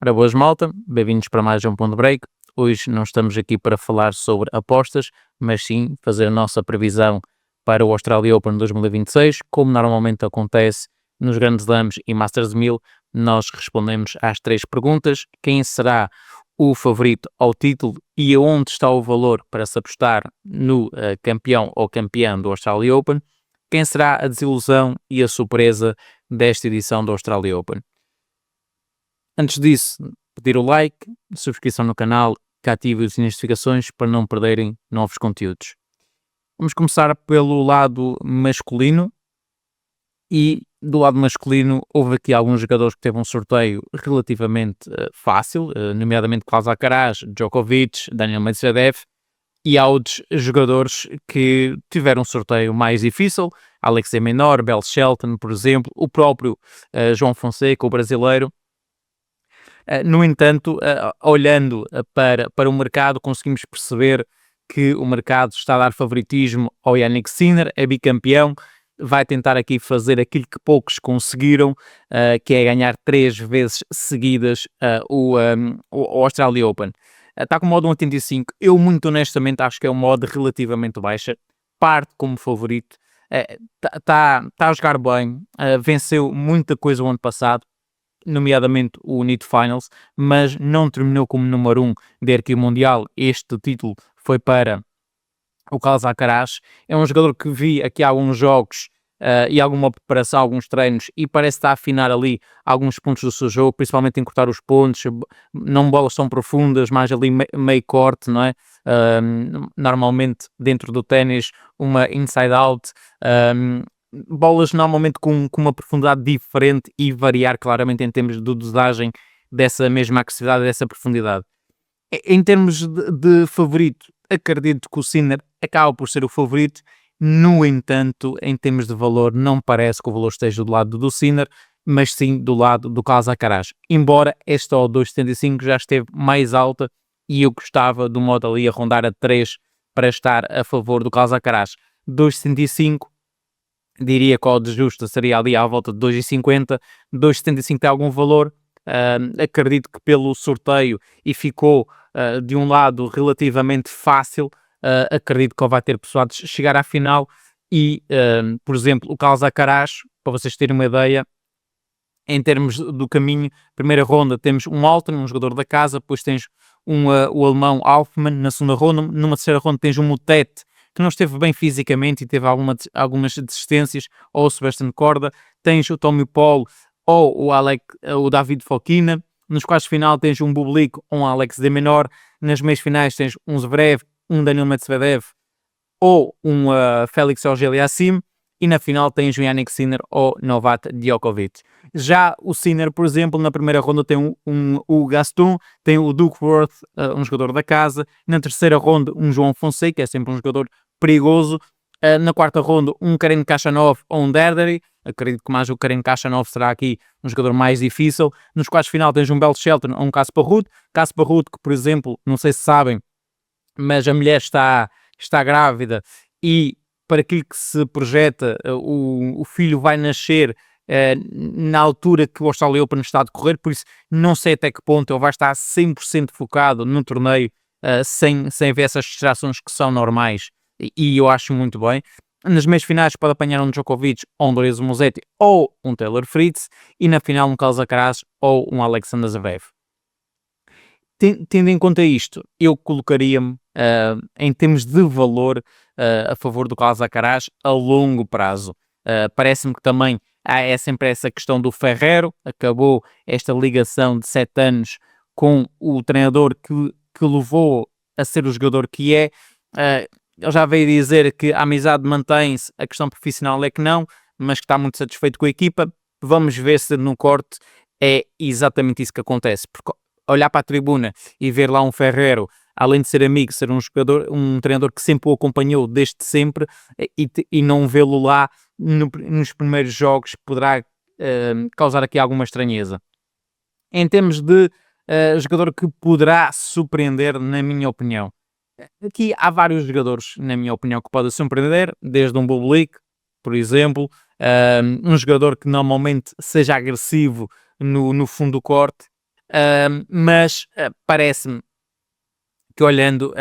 Ora, boas malta, bem-vindos para mais um Ponto Break. Hoje não estamos aqui para falar sobre apostas, mas sim fazer a nossa previsão para o Australia Open 2026. Como normalmente acontece nos Grandes Slams e Masters 1000, nós respondemos às três perguntas. Quem será o favorito ao título e aonde está o valor para se apostar no campeão ou campeã do Australia Open? Quem será a desilusão e a surpresa desta edição do Australia Open? Antes disso, pedir o like, subscrição no canal, que ative as notificações para não perderem novos conteúdos. Vamos começar pelo lado masculino e do lado masculino houve aqui alguns jogadores que teve um sorteio relativamente fácil, nomeadamente Carlos Alcaraz, Djokovic, Daniel Medvedev, e há outros jogadores que tiveram um sorteio mais difícil, Alex de Minaur, Bell Shelton, por exemplo, o próprio João Fonseca, o brasileiro. No entanto, olhando para o mercado, conseguimos perceber que o mercado está a dar favoritismo ao Jannik Sinner, é bicampeão, vai tentar aqui fazer aquilo que poucos conseguiram, que é ganhar 3 vezes seguidas o Australia Open. Está com modo 1,85, eu muito honestamente acho que é um modo relativamente baixa, parte como favorito, está a jogar bem, venceu muita coisa o ano passado, nomeadamente o NIT Finals, mas não terminou como número 1 da hierarquia mundial. Este título foi para o Carlos Alcaraz. É um jogador que vi aqui alguns jogos e alguma preparação, alguns treinos, e parece estar a afinar ali alguns pontos do seu jogo, principalmente em cortar os pontos, não bolas tão profundas, mais ali meio corte, não é? Normalmente dentro do ténis, uma inside out, bolas normalmente com uma profundidade diferente e variar claramente em termos de dosagem dessa mesma agressividade, dessa profundidade. Em termos de favorito, acredito que o Sinner acaba por ser o favorito. No entanto, em termos de valor, não parece que o valor esteja do lado do Sinner, mas sim do lado do Carlos Alcaraz. Embora esta odd 2,75 já esteve mais alta e eu gostava do modo ali a rondar a 3 para estar a favor do Carlos Alcaraz. 2,75 diria que a odd justa seria ali à volta de 2,50, 2,75 tem algum valor, acredito que pelo sorteio e ficou de um lado relativamente fácil, acredito que ele vai ter possibilidade de chegar à final e, por exemplo, o Carlos Alcaraz, para vocês terem uma ideia, em termos do caminho, primeira ronda temos um Altman, um jogador da casa, depois tens o alemão Alfman na segunda ronda, numa terceira ronda tens um Mutet, que não esteve bem fisicamente e teve algumas desistências, ou o Sebastian Corda, tens o Tommy Paul ou o David Fokina, nos quartos de final tens um Bublik ou um Alex de Minaur, nas meias finais tens um Zverev, um Daniel Medvedev ou um Félix Auger-Aliassime, e na final tens o Jannik Sinner ou Novak Djokovic. Já o Sinner, por exemplo, na primeira ronda tem o Gaston, tem o Duckworth, um jogador da casa. Na terceira ronda, um João Fonseca, que é sempre um jogador perigoso. Na quarta ronda, um Karen Khachanov ou um Derdery. Acredito que mais o Karen Khachanov será aqui um jogador mais difícil. Nos quartos de final tens um Bell Shelton ou um Casper Ruud. Casper Ruud, que por exemplo, não sei se sabem, mas a mulher está grávida e para aquilo que se projeta, o filho vai nascer na altura que o Australia Open está a decorrer, por isso não sei até que ponto ele vai estar 100% focado no torneio, sem ver essas distrações que são normais, e eu acho muito bem. Nas meias finais pode apanhar um Djokovic ou um Lorenzo Musetti ou um Taylor Fritz, e na final um Carlos Alcaraz ou um Alexander Zverev. Tendo em conta isto, eu colocaria-me em termos de valor a favor do Carlos Alcaraz a longo prazo. Parece-me que também há sempre essa questão do Ferrero, acabou esta ligação de 7 anos com o treinador que levou a ser o jogador que é. Ele já veio dizer que a amizade mantém-se, a questão profissional é que não, mas que está muito satisfeito com a equipa. Vamos ver se no corte é exatamente isso que acontece, porque olhar para a tribuna e ver lá um Ferrero, além de ser amigo, ser um jogador, um treinador que sempre o acompanhou desde sempre, e não vê-lo lá nos primeiros jogos poderá causar aqui alguma estranheza. Em termos de jogador que poderá surpreender, na minha opinião, aqui há vários jogadores, na minha opinião, que podem surpreender, desde um Bublik, por exemplo, um jogador que normalmente seja agressivo no fundo do corte, mas parece-me que olhando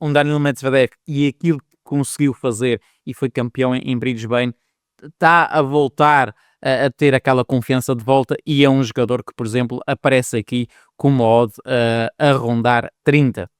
um Daniil Medvedev e aquilo que conseguiu fazer e foi campeão em Brisbane, está a voltar a ter aquela confiança de volta e é um jogador que, por exemplo, aparece aqui com uma odd a rondar 30.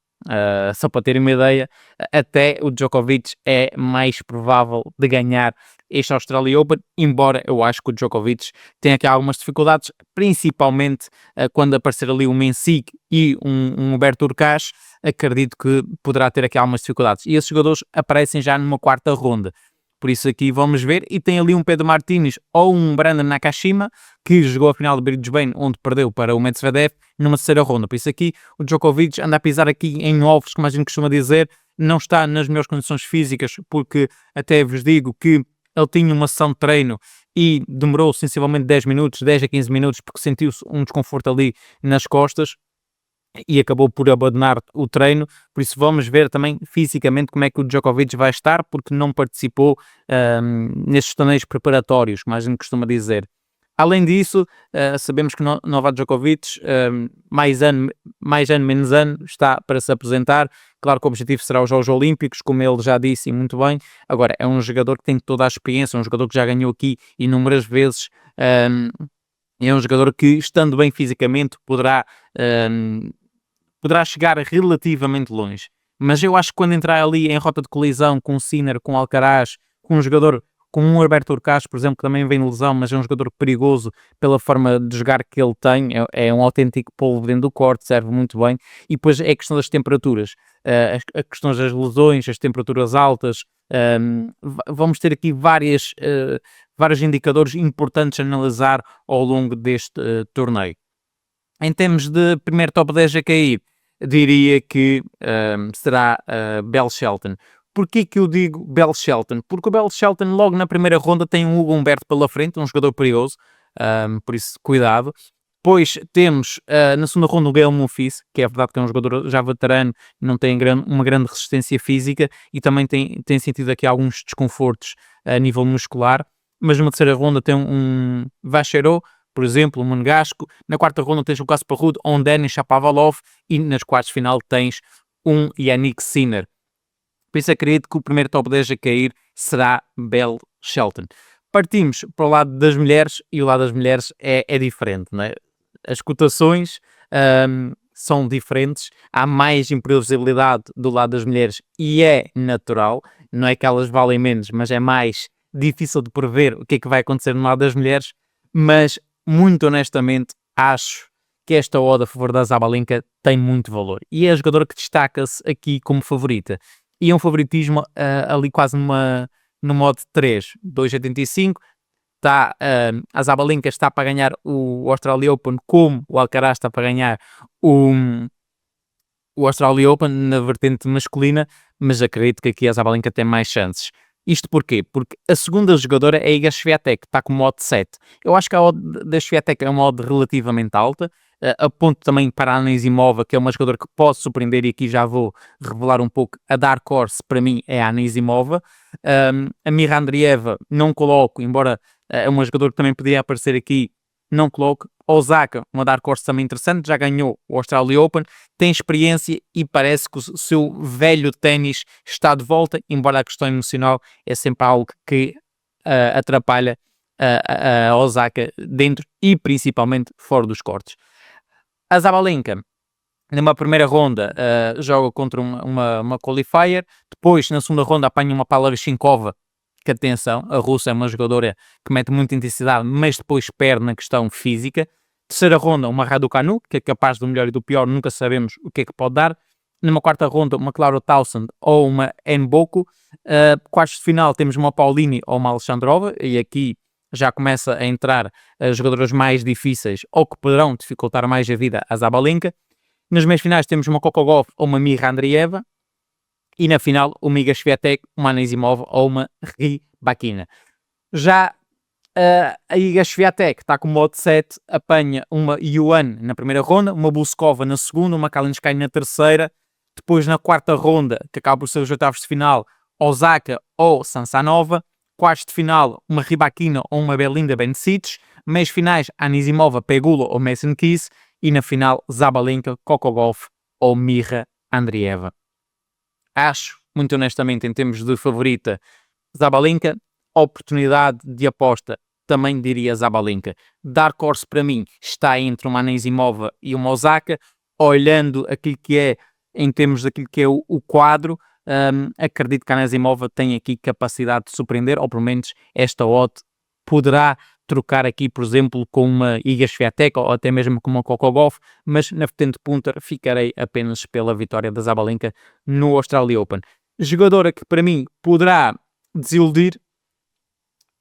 Só para terem uma ideia, até o Djokovic é mais provável de ganhar este Australia Open, embora eu acho que o Djokovic tenha aqui algumas dificuldades, principalmente quando aparecer ali um Mensik e um Huberto Hurkacz, acredito que poderá ter aqui algumas dificuldades. E esses jogadores aparecem já numa quarta ronda. Por isso aqui vamos ver, e tem ali um Pedro Martínez ou um Brandon Nakashima, que jogou a final de Brisbane, onde perdeu para o Medvedev, numa terceira ronda. Por isso aqui o Djokovic anda a pisar aqui em ovos, como a gente costuma dizer, não está nas melhores condições físicas, porque até vos digo que ele tinha uma sessão de treino e demorou sensivelmente 10 minutos, 10 a 15 minutos, porque sentiu-se um desconforto ali nas costas e acabou por abandonar o treino, por isso vamos ver também fisicamente como é que o Djokovic vai estar, porque não participou nestes torneios preparatórios, como a gente costuma dizer. Além disso, sabemos que Novak Djokovic, mais ano, menos ano, está para se apresentar. Claro que o objetivo será os Jogos Olímpicos, como ele já disse e muito bem. Agora, é um jogador que tem toda a experiência, um jogador que já ganhou aqui inúmeras vezes. É um jogador que, estando bem fisicamente, poderá chegar relativamente longe. Mas eu acho que quando entrar ali em rota de colisão com o Sinner, com o Alcaraz, com um jogador com um Huberto Hurkacz, por exemplo, que também vem de lesão, mas é um jogador perigoso pela forma de jogar que ele tem, é um autêntico polvo dentro do corte, serve muito bem. E depois é a questão das temperaturas, a questão das lesões, as temperaturas altas. Vamos ter aqui vários indicadores importantes a analisar ao longo deste torneio. Em termos de primeiro top 10 a cair, diria que será Bell Shelton. Porquê que eu digo Bell Shelton? Porque o Bell Shelton logo na primeira ronda tem um Hugo Humberto pela frente, um jogador perigoso, por isso cuidado. Depois temos na segunda ronda o Gael Monfils, que é verdade que é um jogador já veterano, não tem uma grande resistência física e também tem sentido aqui alguns desconfortos a nível muscular. Mas numa terceira ronda tem um Vacheiro, por exemplo, um Monegasco. Na quarta ronda tens o Casper Ruud ou um Denis Shapovalov e nas quartas de final tens um Yannick Sinner. Por isso acredito que o primeiro top 10 a cair será Bell Shelton. Partimos para o lado das mulheres e o lado das mulheres é diferente, não é? As cotações são diferentes, há mais imprevisibilidade do lado das mulheres e é natural, não é que elas valem menos, mas é mais difícil de prever o que é que vai acontecer no lado das mulheres, mas muito honestamente acho que esta odd a favor da Sabalenka tem muito valor e é a jogadora que destaca-se aqui como favorita. E é um favoritismo ali quase no modo 3, 2,85. A Sabalenka está para ganhar o Australia Open, como o Alcaraz está para ganhar o Australia Open na vertente masculina, mas acredito que aqui a Sabalenka tem mais chances. Isto porquê? Porque a segunda jogadora é a Iga Swiatek, que está com uma odd 7. Eu acho que a odd da Swiatek é uma odd relativamente alta, aponto também para a Anisimova, que é uma jogadora que pode surpreender, e aqui já vou revelar um pouco. A Dark Horse, para mim, é a Anisimova. A Mira Andreeva não coloco, embora é uma jogadora que também podia aparecer aqui, não coloco. Osaka, uma Dark Horse também interessante, já ganhou o Australia Open, tem experiência e parece que o seu velho ténis está de volta, embora a questão emocional é sempre algo que atrapalha a Osaka dentro e principalmente fora dos cortes. A Sabalenka, numa primeira ronda, joga contra uma qualifier, depois na segunda ronda apanha uma Pavlyuchenkova, que atenção, a russa é uma jogadora que mete muita intensidade, mas depois perde na questão física. Terceira ronda, uma Raducanu, que é capaz do melhor e do pior, nunca sabemos o que é que pode dar. Numa quarta ronda, uma Clara Townsend ou uma Nboku. Quartos de final temos uma Paulini ou uma Alexandrova, e aqui já começa a entrar as jogadoras mais difíceis ou que poderão dificultar mais a vida à Sabalenka. Nas meias finais temos uma Coco Gauff ou uma Mira Andreeva. E na final, uma Iga Swiatek, uma Anisimova ou uma Rybakina. Já a Iga Swiatek está com modo 7, apanha uma Yuan na primeira ronda, uma Bouzkova na segunda, uma Kalinskaya na terceira. Depois na quarta ronda, que acaba por ser os oitavos de final, Osaka ou Samsonova. Quartos de final, uma Rybakina ou uma Belinda Bencic. Meias finais, Anisimova, Pegula ou Mason Keys. e na final Zabalenka, Coco Gauff ou Mirra Andreeva. Acho, muito honestamente, em termos de favorita, Zabalenka. Oportunidade de aposta, também diria Zabalenka. Dark Horse para mim está entre uma Anisimova e uma Osaka. Olhando aquilo que é, em termos daquilo que é o quadro, acredito que a Anisimova tem aqui capacidade de surpreender, ou pelo menos esta odd poderá trocar aqui, por exemplo, com uma Iga Swiatek ou até mesmo com uma Coco Gauff, mas na vertente punter ficarei apenas pela vitória da Zabalenka no Australia Open. Jogadora que para mim poderá desiludir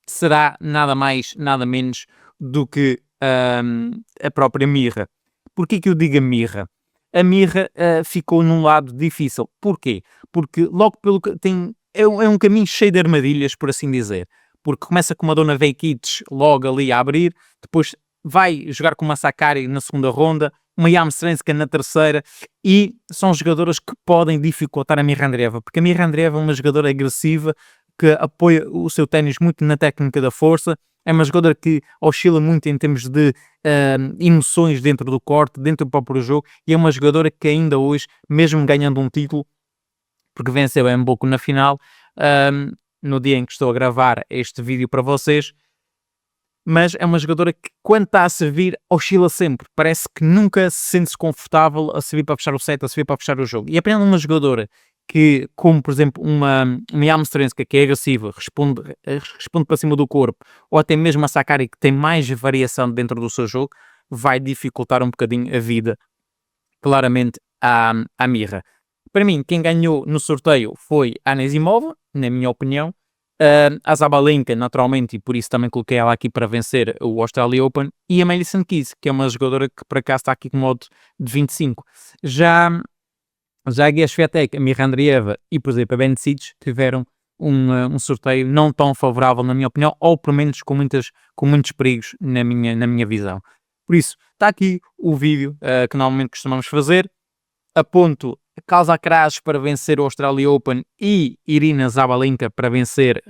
será nada mais, nada menos do que a própria Mirra. Porquê que eu digo a Mirra? A Mirra ficou num lado difícil. Porquê? Porque logo pelo que tem... É um caminho cheio de armadilhas, por assim dizer. Porque começa com uma Dona Vekic logo ali a abrir, depois vai jogar com uma Sakkari na segunda ronda, uma Jamstrenska na terceira, e são jogadoras que podem dificultar a Mirra Andreeva, porque a Mirra Andreeva é uma jogadora agressiva, que apoia o seu ténis muito na técnica da força, é uma jogadora que oscila muito em termos de emoções dentro do corte, dentro do próprio jogo, e é uma jogadora que ainda hoje, mesmo ganhando um título, porque venceu a Mboco na final, no dia em que estou a gravar este vídeo para vocês, mas é uma jogadora que, quando está a servir, oscila sempre. Parece que nunca se sente confortável a servir para fechar o set, a servir para fechar o jogo. E apenas uma jogadora que, como por exemplo uma Jamstrenska, que é agressiva, responde para cima do corpo, ou até mesmo a Sakkari, que tem mais variação dentro do seu jogo, vai dificultar um bocadinho a vida, claramente, à Mirra. Para mim, quem ganhou no sorteio foi a Anisimova, na minha opinião. A Zabalenka, naturalmente, e por isso também coloquei ela aqui para vencer o Australia Open, e a Madison Keys, que é uma jogadora que por acaso está aqui com modo de 25. Já a Iga Swiatek, a Mirra Andreeva e, por exemplo, a Bencic tiveram um sorteio não tão favorável, na minha opinião, ou pelo menos com muitos perigos na minha visão. Por isso, está aqui o vídeo que normalmente costumamos fazer. Aponto Carlos Alcaraz para vencer o Australia Open e Irina Zabalenka para vencer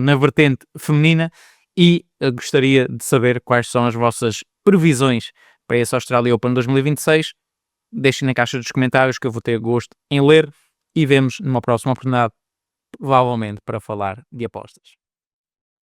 na vertente feminina, e gostaria de saber quais são as vossas previsões para esse Australia Open 2026. Deixem na caixa dos comentários que eu vou ter gosto em ler, e vemos numa próxima oportunidade, provavelmente para falar de apostas.